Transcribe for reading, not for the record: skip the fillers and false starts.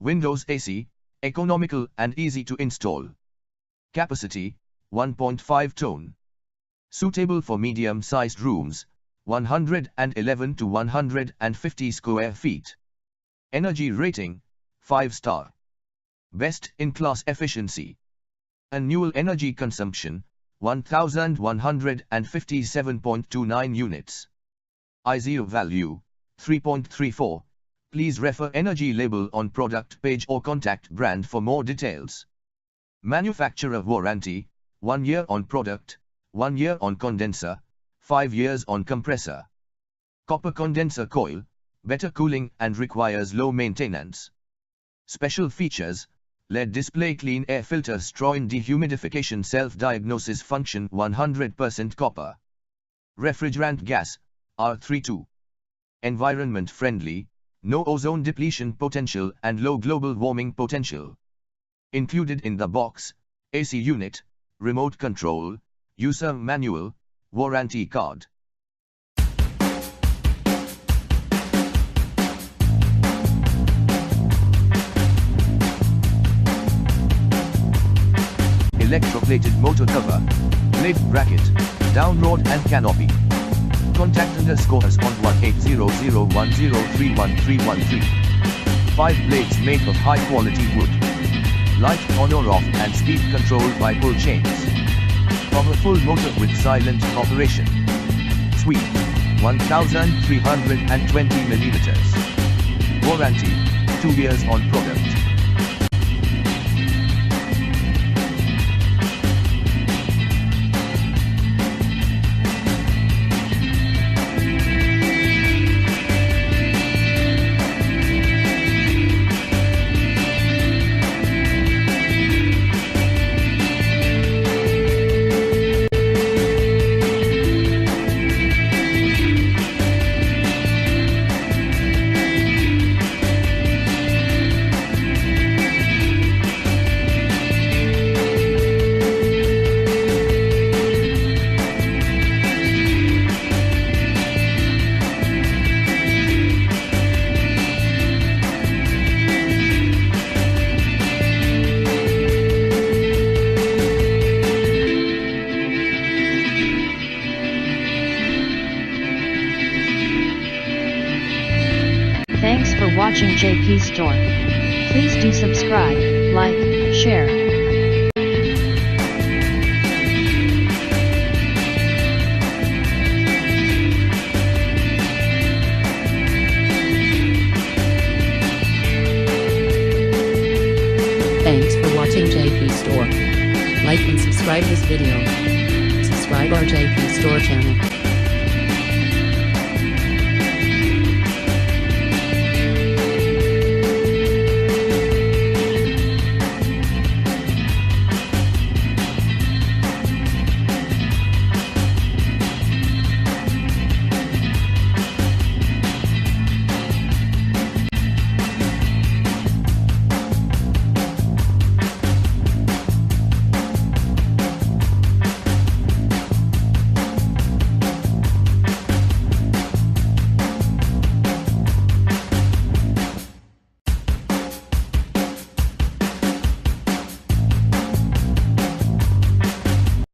Windows AC, economical and easy to install. Capacity, 1.5 ton. Suitable for medium-sized rooms, 111 to 150 square feet. Energy rating, 5-star. Best-in-class efficiency. Annual energy consumption, 1,157.29 units. ISEER value, 3.34. Please refer energy label on product page or contact brand for more details. Manufacturer warranty, 1 year on product, 1 year on condenser, 5 years on compressor. Copper condenser coil, better cooling and requires low maintenance. Special features: LED display, clean air filter, straw-in dehumidification, self-diagnosis function, 100% copper. Refrigerant gas, R32. Environment friendly, no ozone depletion potential and low global warming potential. Included in the box: AC unit, remote control, user manual, warranty card. Electroplated motor cover, blade bracket, down rod and canopy. Contact us on 180010313113. 5 blades made of high quality wood. Light on or off and speed controlled by pull chains. Powerful motor with silent operation. Sweep, 1320 millimeters. Warranty, 2 years on product. Thanks for watching JP Store. Please do subscribe, like, share. Thanks for watching JP Store. Like and subscribe this video. Subscribe our JP Store channel.